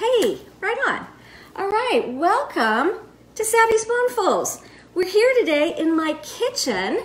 Hey, right on. All right, welcome to Savvy Spoonfuls. We're here today in my kitchen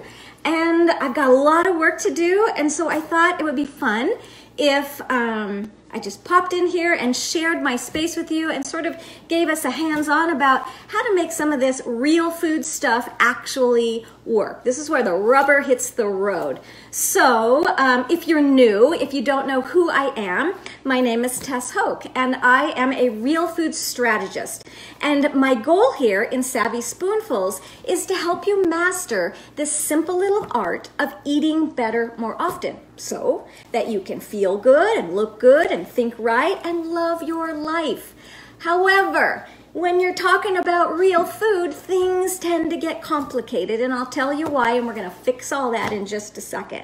and I've got a lot of work to do, and so I thought it would be fun if I just popped in here and shared my space with you and sort of gave us a hands-on about how to make some of this real food stuff actually work. This is where the rubber hits the road. So if you're new, if you don't know who I am, my name is Tess Hoke and I am a real food strategist. And my goal here in Savvy Spoonfuls is to help you master this simple little art of eating better more often, so that you can feel good and look good and think right and love your life. However, when you're talking about real food, things tend to get complicated, and I'll tell you why, and we're going to fix all that in just a second.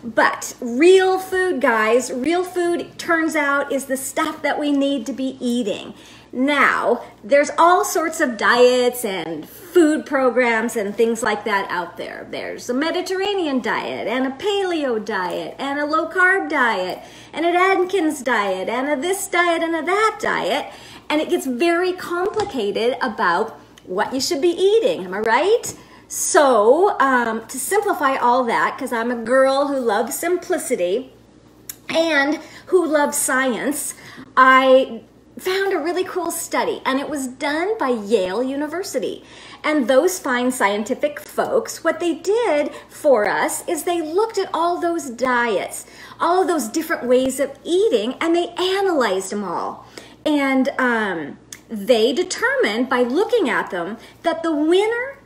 But real food, guys, real food, turns out, is the stuff that we need to be eating. Now, there's all sorts of diets and food programs and things like that out there. There's a Mediterranean diet and a paleo diet and a low-carb diet and an Atkins diet and a this diet and a that diet. And it gets very complicated about what you should be eating, am I right? So to simplify all that, because I'm a girl who loves simplicity and who loves science, I found a really cool study, and it was done by Yale University. And those fine scientific folks, what they did for us is they looked at all those diets, all of those different ways of eating, and they analyzed them all. And they determined by looking at them that the winner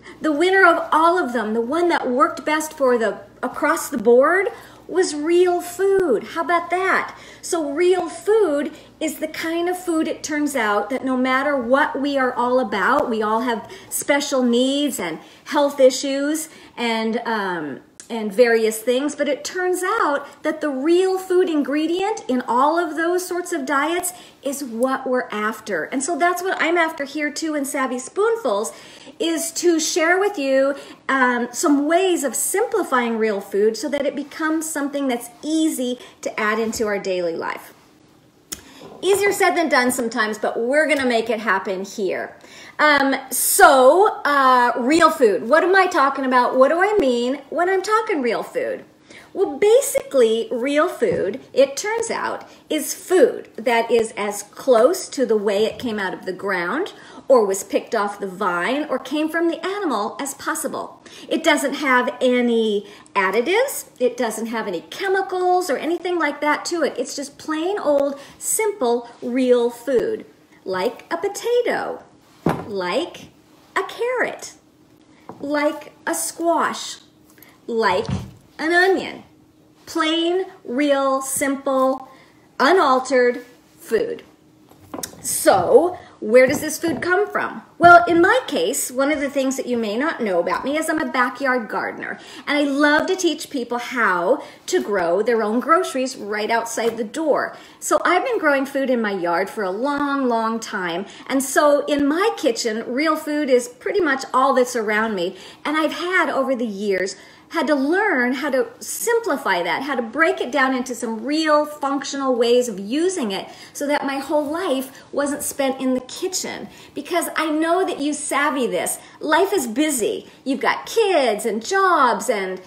of all of them, the one that worked best for the across the board, was real food. How about that? So real food is the kind of food, it turns out, that no matter what we are all about, we all have special needs and health issues and various things, but it turns out that the real food ingredient in all of those sorts of diets is what we're after. And so that's what I'm after here too in Savvy Spoonfuls, is to share with you some ways of simplifying real food so that it becomes something that's easy to add into our daily life. Easier said than done sometimes, but we're gonna make it happen here. Real food. What am I talking about? What do I mean when I'm talking real food? Well, basically, real food, it turns out, is food that is as close to the way it came out of the ground or was picked off the vine or came from the animal as possible. It doesn't have any additives, it doesn't have any chemicals or anything like that to it. It's just plain old, simple, real food. Like a potato, like a carrot, like a squash, like an onion. Plain, real, simple, unaltered food. So, where does this food come from? Well, in my case, one of the things that you may not know about me is I'm a backyard gardener, and I love to teach people how to grow their own groceries right outside the door. So I've been growing food in my yard for a long, long time, and so in my kitchen, real food is pretty much all that's around me, and I've had over the years had to learn how to simplify that, how to break it down into some real functional ways of using it so that my whole life wasn't spent in the kitchen. Because I know that you savvy this. Life is busy. You've got kids and jobs and,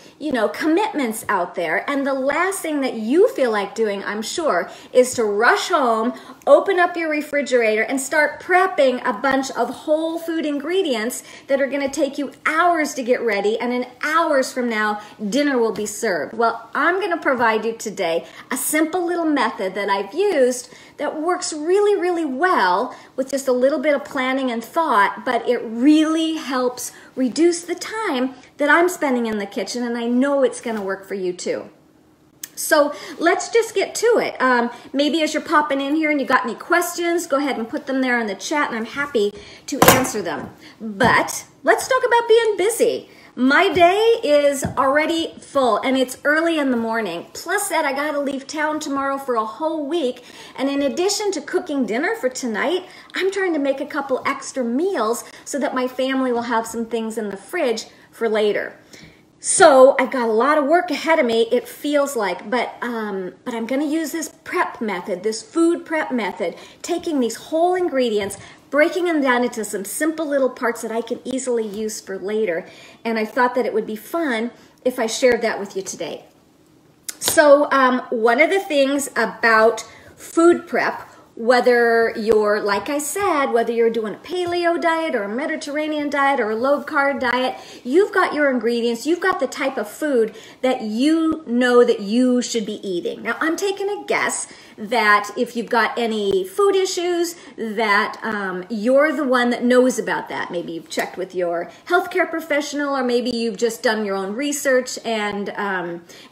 commitments out there. And the last thing that you feel like doing, I'm sure, is to rush home, open up your refrigerator, and start prepping a bunch of whole food ingredients that are going to take you hours to get ready, and in hours from now, dinner will be served. Well, I'm going to provide you today a simple little method that I've used that works really, really well with just a little bit of planning and thought, but it really helps reduce the time that I'm spending in the kitchen, and I know it's going to work for you too. So let's just get to it. Maybe as you're popping in here and you got any questions, go ahead and put them there in the chat, and I'm happy to answer them. But let's talk about being busy. My day is already full, and it's early in the morning. Plus that, I gotta leave town tomorrow for a whole week. And in addition to cooking dinner for tonight, I'm trying to make a couple extra meals so that my family will have some things in the fridge for later. So I've got a lot of work ahead of me, it feels like, but I'm going to use this prep method, this food prep method, taking these whole ingredients, breaking them down into some simple little parts that I can easily use for later. And I thought that it would be fun if I shared that with you today. So one of the things about food prep, whether you're, like I said, whether you're doing a paleo diet or a Mediterranean diet or a low-carb diet, you've got your ingredients, you've got the type of food that you know that you should be eating. Now, I'm taking a guess that if you've got any food issues, that you're the one that knows about that. Maybe you've checked with your healthcare professional, or maybe you've just done your own research and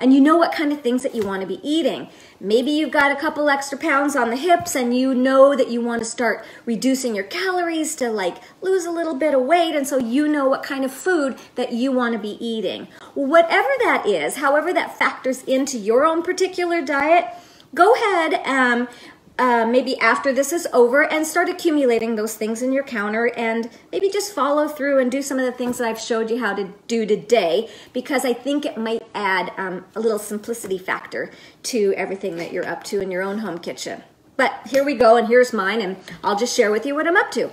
you know what kind of things that you want to be eating. Maybe you've got a couple extra pounds on the hips and you know that you want to start reducing your calories to like lose a little bit of weight, and so you know what kind of food that you want to be eating. Whatever that is, however that factors into your own particular diet, go ahead maybe after this is over and start accumulating those things in your counter, and maybe just follow through and do some of the things that I've showed you how to do today, because I think it might add a little simplicity factor to everything that you're up to in your own home kitchen. But here we go, and here's mine, and I'll just share with you what I'm up to.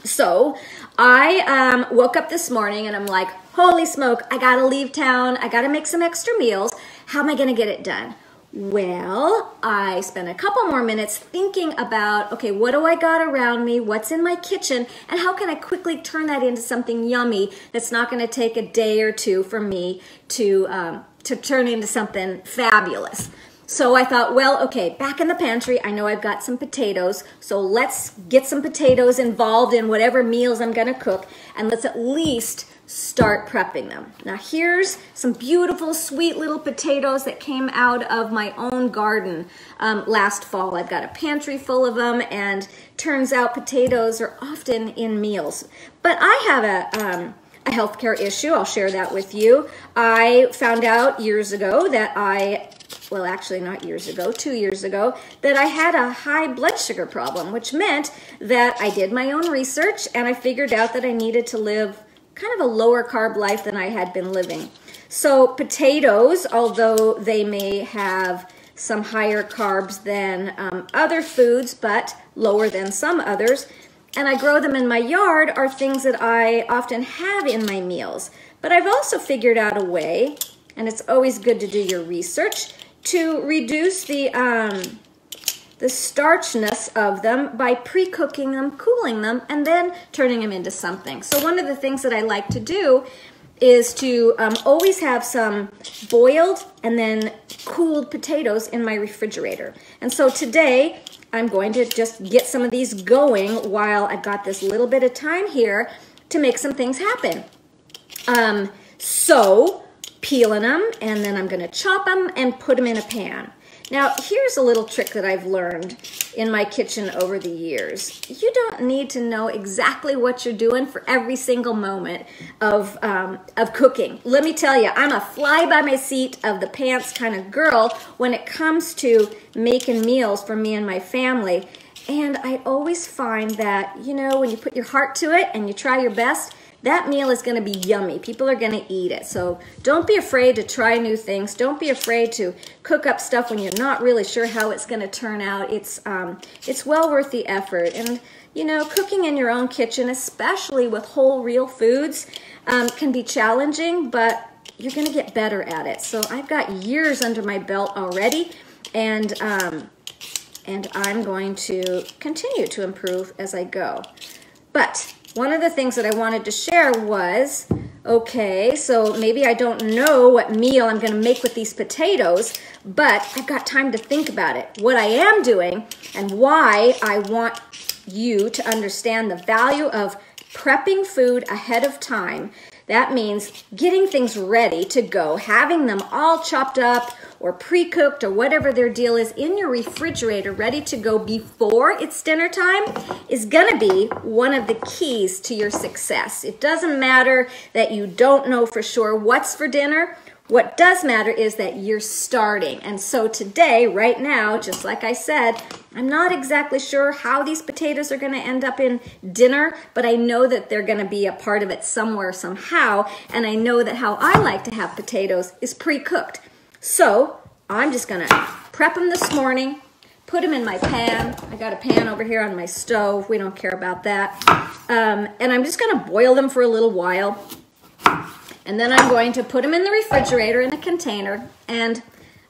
So I woke up this morning and I'm like, holy smoke, I gotta leave town, I gotta make some extra meals. How am I gonna get it done? Well, I spent a couple more minutes thinking about, okay, what do I got around me? What's in my kitchen? And how can I quickly turn that into something yummy that's not going to take a day or two for me to turn into something fabulous? So I thought, well, okay, back in the pantry, I know I've got some potatoes, so let's get some potatoes involved in whatever meals I'm going to cook, and let's at least start prepping them. Now here's some beautiful, sweet little potatoes that came out of my own garden last fall. I've got a pantry full of them, and turns out potatoes are often in meals. But I have a healthcare issue. I'll share that with you. I found out years ago that well, actually not years ago, 2 years ago, that I had a high blood sugar problem, which meant that I did my own research and I figured out that I needed to live kind of a lower carb life than I had been living. So potatoes, although they may have some higher carbs than other foods, but lower than some others, and I grow them in my yard, are things that I often have in my meals. But I've also figured out a way, and it's always good to do your research, to reduce the starchness of them by pre-cooking them, cooling them, and then turning them into something. So one of the things that I like to do is to always have some boiled and then cooled potatoes in my refrigerator. And so today I'm going to just get some of these going while I've got this little bit of time here to make some things happen. So peeling them, and then I'm going to chop them and put them in a pan. Now, here's a little trick that I've learned in my kitchen over the years. You don't need to know exactly what you're doing for every single moment of cooking. Let me tell you, I'm a fly-by-my-seat of the pants kind of girl when it comes to making meals for me and my family. And I always find that, you know, when you put your heart to it and you try your best, that meal is going to be yummy. People are going to eat it. So don't be afraid to try new things. Don't be afraid to cook up stuff when you're not really sure how it's going to turn out. It's well worth the effort. And, you know, cooking in your own kitchen, especially with whole, real foods, can be challenging, but you're going to get better at it. So I've got years under my belt already, and I'm going to continue to improve as I go. But one of the things that I wanted to share was, okay, so maybe I don't know what meal I'm going to make with these potatoes, but I've got time to think about it. What I am doing, and why I want you to understand the value of prepping food ahead of time. That means getting things ready to go, having them all chopped up or pre-cooked or whatever their deal is in your refrigerator ready to go before it's dinner time is going to be one of the keys to your success. It doesn't matter that you don't know for sure what's for dinner. What does matter is that you're starting. And so today, right now, just like I said, I'm not exactly sure how these potatoes are going to end up in dinner, but I know that they're going to be a part of it somewhere, somehow. And I know that how I like to have potatoes is pre-cooked. So I'm just going to prep them this morning, put them in my pan. I got a pan over here on my stove. We don't care about that. And I'm just going to boil them for a little while. And then I'm going to put them in the refrigerator in a container. And,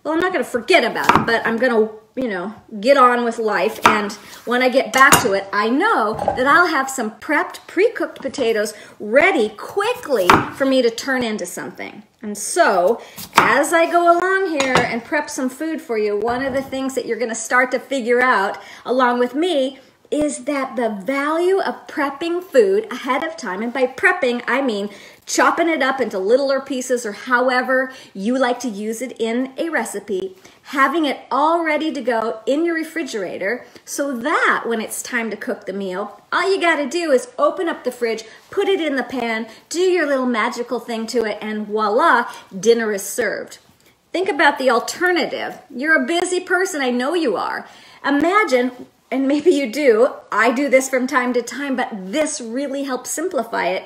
well, I'm not going to forget about them, but I'm going to, you know, get on with life. And when I get back to it, I know that I'll have some prepped, pre-cooked potatoes ready quickly for me to turn into something. And so, as I go along here and prep some food for you, one of the things that you're going to start to figure out along with me is that the value of prepping food ahead of time, and by prepping, I mean chopping it up into littler pieces or however you like to use it in a recipe, having it all ready to go in your refrigerator so that when it's time to cook the meal, all you got to do is open up the fridge, put it in the pan, do your little magical thing to it, and voila, dinner is served. Think about the alternative. You're a busy person, I know you are. Imagine, and maybe you do, I do this from time to time, but this really helps simplify it.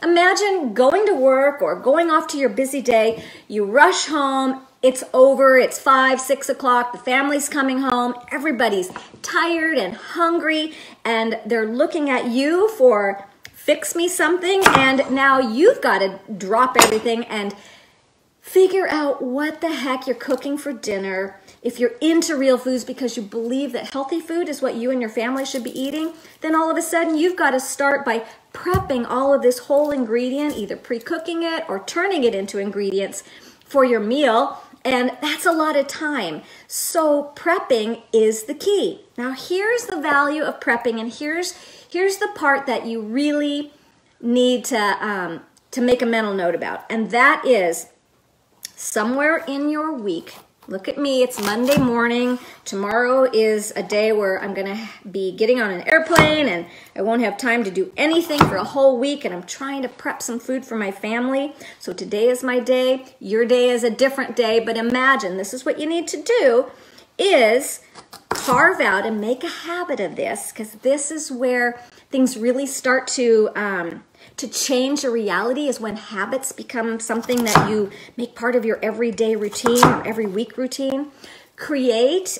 Imagine going to work or going off to your busy day, you rush home, it's over, it's 5, 6 o'clock, the family's coming home, everybody's tired and hungry, and they're looking at you for fix me something, and now you've got to drop everything and figure out what the heck you're cooking for dinner. If you're into real foods because you believe that healthy food is what you and your family should be eating, then all of a sudden you've got to start by prepping all of this whole ingredient, either pre-cooking it or turning it into ingredients for your meal. And that's a lot of time. So prepping is the key. Now here's the value of prepping, and here's the part that you really need to make a mental note about. And that is somewhere in your week. Look at me, it's Monday morning. Tomorrow is a day where I'm gonna be getting on an airplane and I won't have time to do anything for a whole week, and I'm trying to prep some food for my family. So today is my day, your day is a different day, but imagine, this is what you need to do, is carve out and make a habit of this, because this is where things really start to change your reality, is when habits become something that you make part of your everyday routine or every week routine. Carve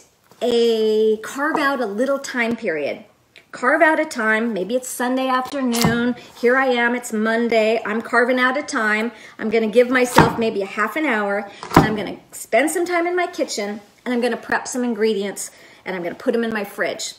out a little time period. Carve out a time, maybe it's Sunday afternoon, here I am, it's Monday, I'm carving out a time, I'm gonna give myself maybe a half an hour, and I'm gonna spend some time in my kitchen, and I'm gonna prep some ingredients, and I'm gonna put them in my fridge.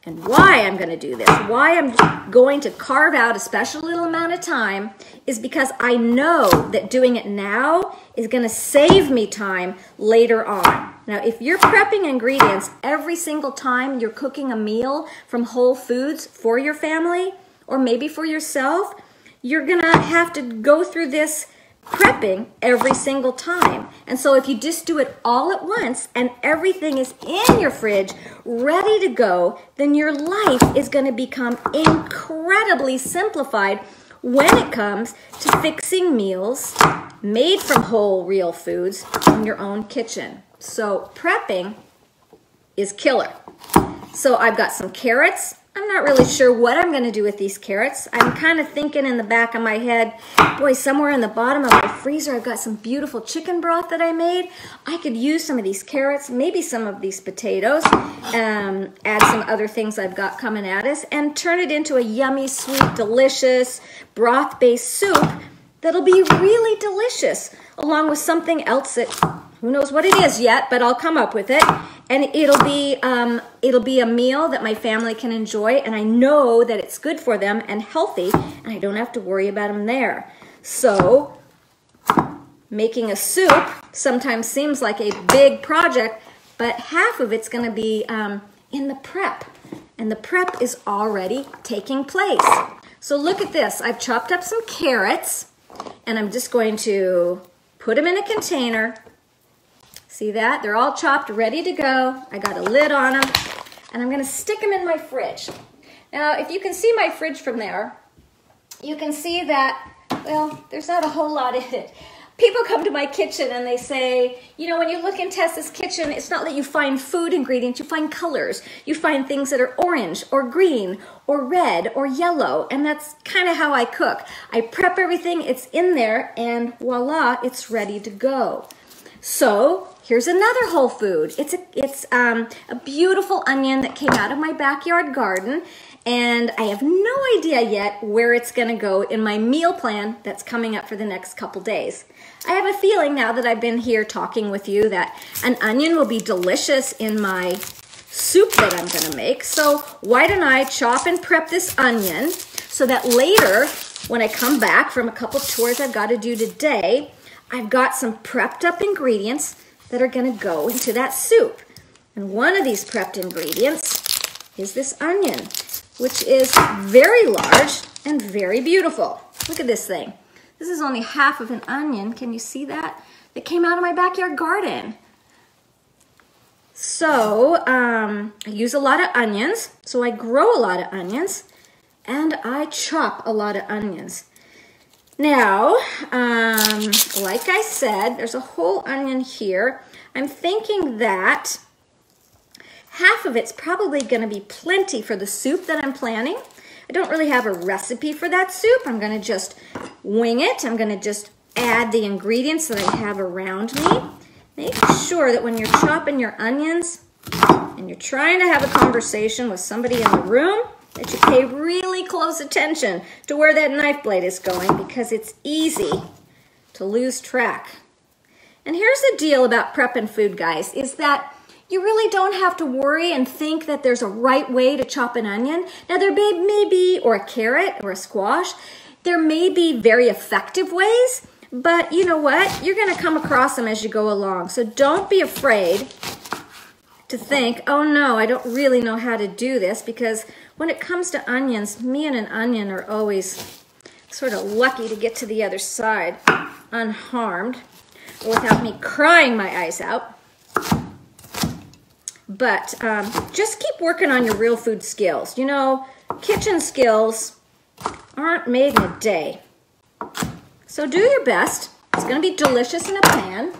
And why I'm going to do this, why I'm going to carve out a special little amount of time, is because I know that doing it now is going to save me time later on. Now, if you're prepping ingredients every single time you're cooking a meal from Whole Foods for your family, or maybe for yourself, you're going to have to go through this prepping every single time. And so if you just do it all at once and everything is in your fridge ready to go, then your life is going to become incredibly simplified when it comes to fixing meals made from whole real foods in your own kitchen. So prepping is killer. So I've got some carrots. I'm not really sure what I'm going to do with these carrots. I'm kind of thinking in the back of my head, boy, somewhere in the bottom of my freezer, I've got some beautiful chicken broth that I made. I could use some of these carrots, maybe some of these potatoes, add some other things I've got coming at us, and turn it into a yummy, sweet, delicious broth-based soup that'll be really delicious, along with something else that, who knows what it is yet, but I'll come up with it. And it'll be a meal that my family can enjoy, and I know that it's good for them and healthy, and I don't have to worry about them there. So making a soup sometimes seems like a big project, but half of it's going to be in the prep, and the prep is already taking place. So look at this. I've chopped up some carrots, and I'm just going to put them in a container. See that? They're all chopped, ready to go. I got a lid on them, and I'm going to stick them in my fridge. Now, if you can see my fridge from there, you can see that, well, there's not a whole lot in it. People come to my kitchen and they say, you know, when you look in Tessa's kitchen, it's not that you find food ingredients, you find colors. You find things that are orange or green or red or yellow, and that's kind of how I cook. I prep everything, it's in there, and voila, it's ready to go. So here's another whole food. It's a beautiful onion that came out of my backyard garden, and I have no idea yet where it's gonna go in my meal plan that's coming up for the next couple days. I have a feeling now that I've been here talking with you that an onion will be delicious in my soup that I'm gonna make. So why don't I chop and prep this onion so that later when I come back from a couple chores I've got to do today, I've got some prepped up ingredients that are gonna go into that soup. And one of these prepped ingredients is this onion, which is very large and very beautiful. Look at this thing. This is only half of an onion. Can you see that? It came out of my backyard garden. So I use a lot of onions. So I grow a lot of onions and I chop a lot of onions. Now, like I said, there's a whole onion here. I'm thinking that half of it's probably going to be plenty for the soup that I'm planning. I don't really have a recipe for that soup. I'm going to just wing it. I'm going to just add the ingredients that I have around me. Make sure that when you're chopping your onions and you're trying to have a conversation with somebody in the room, that you pay really close attention to where that knife blade is going, because it's easy to lose track. And here's the deal about prepping food, guys, is that you really don't have to worry and think that there's a right way to chop an onion. Now there may be, or a carrot or a squash, there may be very effective ways, but you know what? You're gonna come across them as you go along. So don't be afraid to think, oh no, I don't really know how to do this, because when it comes to onions, me and an onion are always sort of lucky to get to the other side unharmed or without me crying my eyes out. But just keep working on your real food skills. You know, kitchen skills aren't made in a day. So do your best. It's going to be delicious in a pan.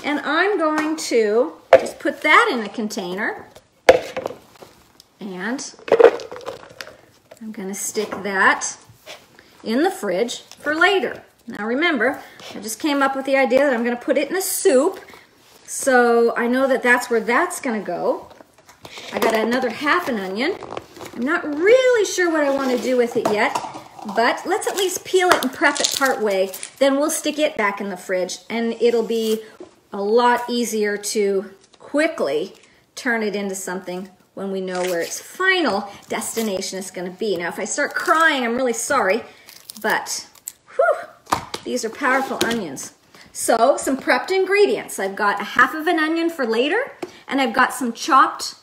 And I'm going to just put that in a container. And I'm going to stick that in the fridge for later. Now remember, I just came up with the idea that I'm going to put it in a soup. So I know that that's where that's going to go. I got another half an onion. I'm not really sure what I want to do with it yet, but let's at least peel it and prep it part way. Then we'll stick it back in the fridge, and it'll be a lot easier to quickly turn it into something when we know where its final destination is going to be. Now, if I start crying, I'm really sorry, but whew, these are powerful onions. So, some prepped ingredients. I've got a half of an onion for later, and I've got some chopped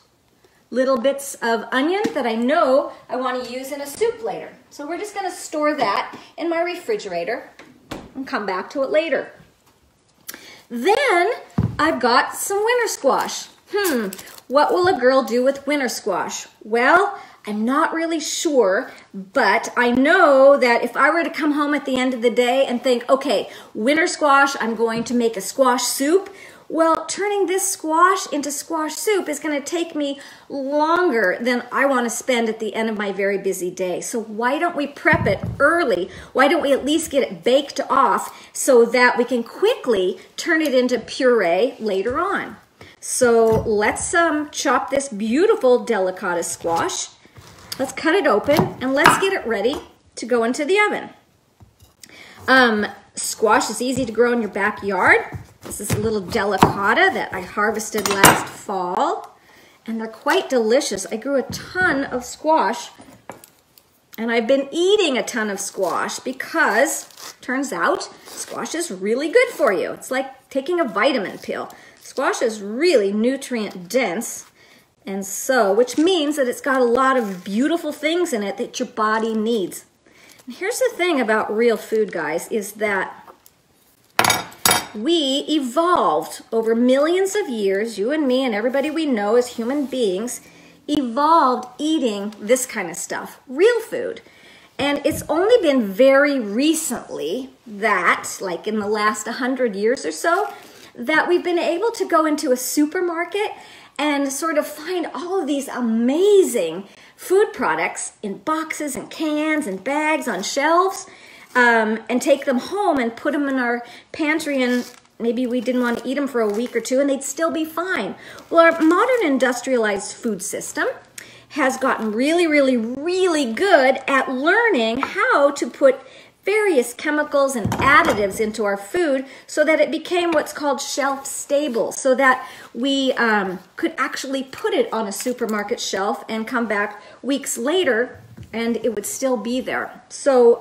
little bits of onion that I know I want to use in a soup later. So we're just going to store that in my refrigerator and come back to it later. Then I've got some winter squash. What will a girl do with winter squash? Well, I'm not really sure, but I know that if I were to come home at the end of the day and think, okay, winter squash, I'm going to make a squash soup. Well, turning this squash into squash soup is going to take me longer than I want to spend at the end of my very busy day. So why don't we prep it early? Why don't we at least get it baked off so that we can quickly turn it into puree later on? So let's chop this beautiful delicata squash. Let's cut it open and let's get it ready to go into the oven. Squash is easy to grow in your backyard. This is a little delicata that I harvested last fall, and they're quite delicious. I grew a ton of squash, and I've been eating a ton of squash because, turns out, squash is really good for you. It's like taking a vitamin pill. Squash is really nutrient dense, and so, which means that it's got a lot of beautiful things in it that your body needs. And here's the thing about real food, guys, is that we evolved over millions of years, you and me and everybody we know as human beings, evolved eating this kind of stuff, real food. And it's only been very recently that, like in the last 100 years or so, that we've been able to go into a supermarket and sort of find all of these amazing food products in boxes and cans and bags on shelves, and take them home and put them in our pantry, and maybe we didn't want to eat them for a week or two and they'd still be fine. Well, our modern industrialized food system has gotten really, really, really good at learning how to put various chemicals and additives into our food so that it became what's called shelf stable, so that we could actually put it on a supermarket shelf and come back weeks later and it would still be there. So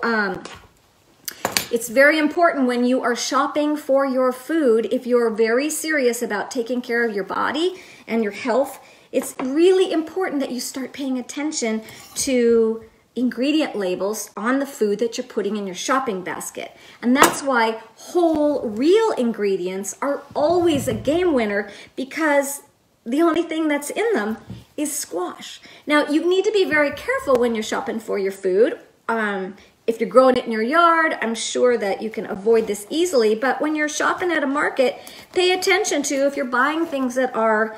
it's very important when you are shopping for your food, if you're very serious about taking care of your body and your health, it's really important that you start paying attention to ingredient labels on the food that you're putting in your shopping basket. And that's why whole, real ingredients are always a game winner, because the only thing that's in them is squash. Now, you need to be very careful when you're shopping for your food. If you're growing it in your yard, I'm sure that you can avoid this easily. But when you're shopping at a market, pay attention to if you're buying things that are,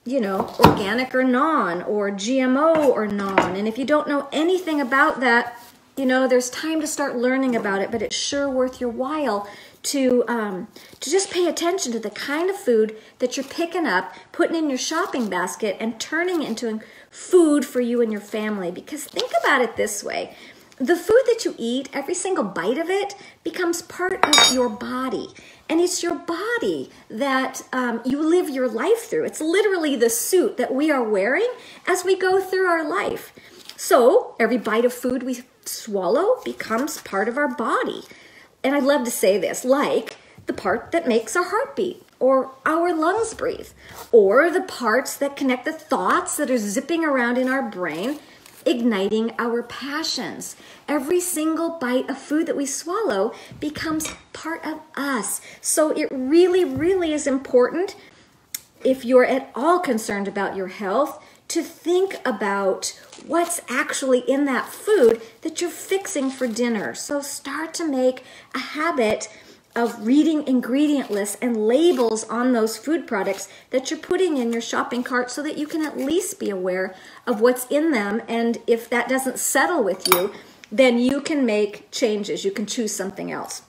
you know, organic or non, or GMO or non. And if you don't know anything about that, you know, there's time to start learning about it, but it's sure worth your while to just pay attention to the kind of food that you're picking up, putting in your shopping basket, and turning into food for you and your family. Because think about it this way. The food that you eat, every single bite of it, becomes part of your body. And it's your body that you live your life through. It's literally the suit that we are wearing as we go through our life. So every bite of food we swallow becomes part of our body. And I love to say this, like the part that makes our heart beat, or our lungs breathe, or the parts that connect the thoughts that are zipping around in our brain, igniting our passions. Every single bite of food that we swallow becomes part of us. So it really, really is important, if you're at all concerned about your health, to think about what's actually in that food that you're fixing for dinner. So start to make a habit of reading ingredient lists and labels on those food products that you're putting in your shopping cart, so that you can at least be aware of what's in them. And if that doesn't settle with you, then you can make changes. You can choose something else.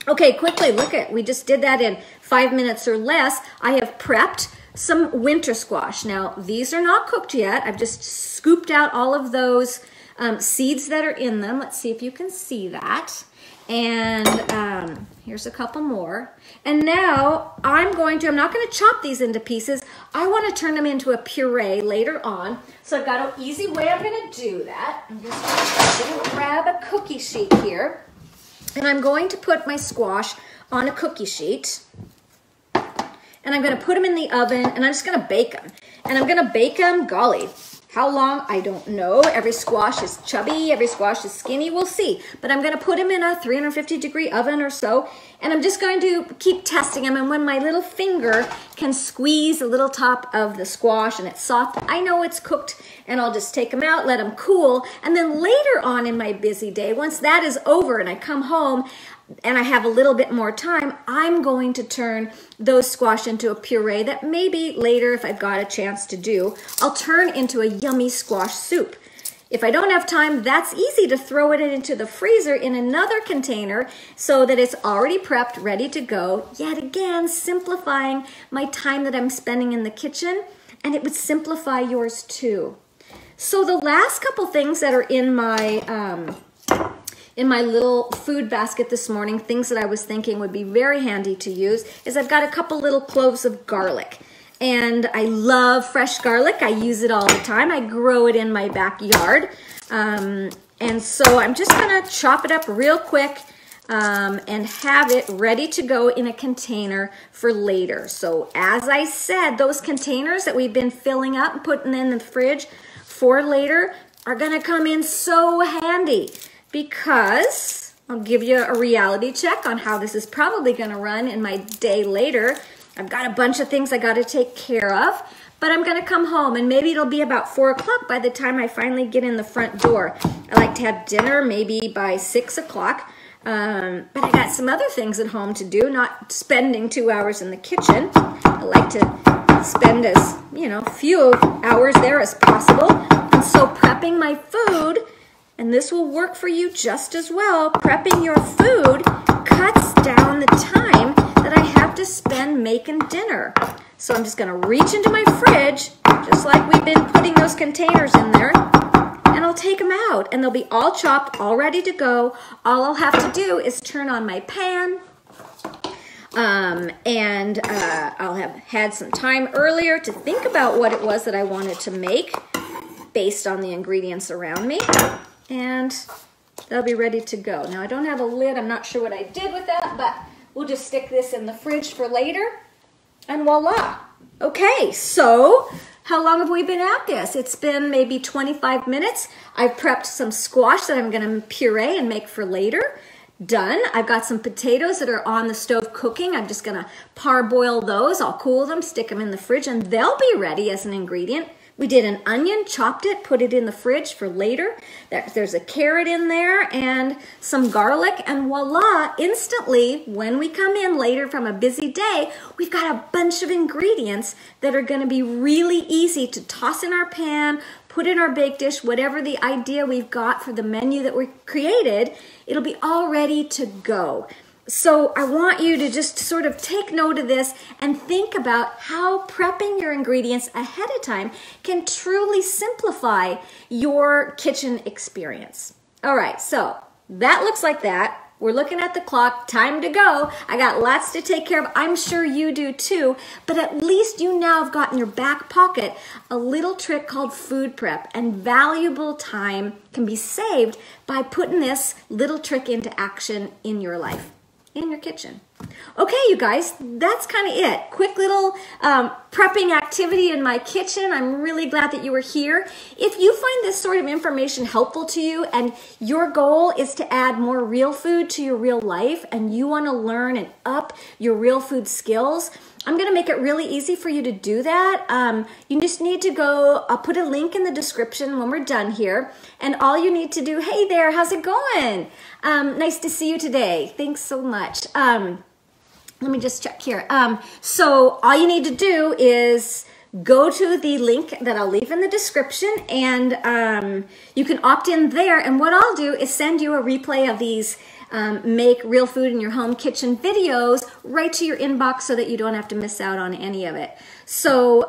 Okay, quickly, look at, we just did that in 5 minutes or less. I have prepped some winter squash. Now, these are not cooked yet. I've just scooped out all of those seeds that are in them. Let's see if you can see that. And here's a couple more. And now I'm not going to chop these into pieces. I want to turn them into a puree later on. So I've got an easy way I'm going to do that. I'm just going to grab a cookie sheet here. And I'm going to put my squash on a cookie sheet. And I'm going to put them in the oven, and I'm just going to bake them. And I'm going to bake them, golly, how long? I don't know. Every squash is chubby, every squash is skinny. We'll see. But I'm going to put them in a 350-degree oven or so, and I'm just going to keep testing them. And when my little finger can squeeze the little top of the squash and it's soft, I know it's cooked, and I'll just take them out, let them cool. And then later on in my busy day, once that is over and I come home and I have a little bit more time, I'm going to turn those squash into a puree that maybe later, if I've got a chance to do, I'll turn into a yummy squash soup. If I don't have time, that's easy to throw it into the freezer in another container so that it's already prepped, ready to go. Yet again, simplifying my time that I'm spending in the kitchen, and it would simplify yours too. So the last couple things that are in my little food basket this morning, things that I was thinking would be very handy to use, is I've got a couple little cloves of garlic. And I love fresh garlic. I use it all the time. I grow it in my backyard. And so I'm just gonna chop it up real quick and have it ready to go in a container for later. So as I said, those containers that we've been filling up and putting in the fridge for later are gonna come in so handy, because I'll give you a reality check on how this is probably gonna run in my day later. I've got a bunch of things I got to take care of, but I'm gonna come home and maybe it'll be about 4 o'clock by the time I finally get in the front door. I like to have dinner maybe by 6 o'clock, but I got some other things at home to do, not spending 2 hours in the kitchen. I like to spend as, few hours there as possible. And so prepping my food, and this will work for you just as well, prepping your food cuts down the time that I have to spend making dinner. So I'm just gonna reach into my fridge, just like we've been putting those containers in there, and I'll take them out, and they'll be all chopped, all ready to go. All I'll have to do is turn on my pan, and I'll have had some time earlier to think about what it was that I wanted to make based on the ingredients around me, and they'll be ready to go. Now, I don't have a lid. I'm not sure what I did with that, but we'll just stick this in the fridge for later, and voila. Okay, so how long have we been at this? It's been maybe 25 minutes. I've prepped some squash that I'm gonna puree and make for later. Done. I've got some potatoes that are on the stove cooking. I'm just gonna parboil those. I'll cool them, stick them in the fridge, and they'll be ready as an ingredient. We did an onion, chopped it, put it in the fridge for later. There's a carrot in there and some garlic, and voila, instantly, when we come in later from a busy day, we've got a bunch of ingredients that are gonna be really easy to toss in our pan, put in our bake dish, whatever the idea we've got for the menu that we created, it'll be all ready to go. So I want you to just sort of take note of this and think about how prepping your ingredients ahead of time can truly simplify your kitchen experience. All right, so that looks like that. We're looking at the clock, time to go. I got lots to take care of. I'm sure you do too, but at least you now have got in your back pocket a little trick called food prep, and valuable time can be saved by putting this little trick into action in your life, in your kitchen. Okay, you guys, that's kind of it. Quick little prepping activity in my kitchen. I'm really glad that you were here. If you find this sort of information helpful to you and your goal is to add more real food to your real life and you want to learn and up your real food skills, I'm going to make it really easy for you to do that. You just need to go, I'll put a link in the description when we're done here, and all you need to do, hey there, how's it going? Nice to see you today. Thanks so much. Let me just check here. So all you need to do is go to the link that I'll leave in the description, and you can opt in there, and what I'll do is send you a replay of these make real food in your home kitchen videos right to your inbox so that you don't have to miss out on any of it. So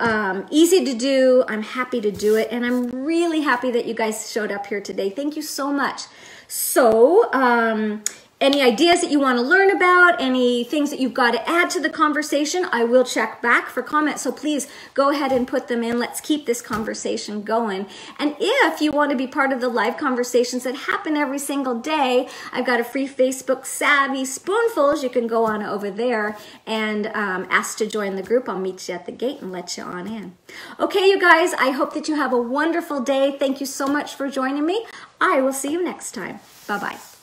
easy to do. I'm happy to do it, and I'm really happy that you guys showed up here today. Thank you so much. So any ideas that you want to learn about, any things that you've got to add to the conversation, I will check back for comments. So please go ahead and put them in. Let's keep this conversation going. And if you want to be part of the live conversations that happen every single day, I've got a free Facebook Savvy Spoonfuls. You can go on over there and ask to join the group. I'll meet you at the gate and let you on in. Okay, you guys, I hope that you have a wonderful day. Thank you so much for joining me. I will see you next time. Bye-bye.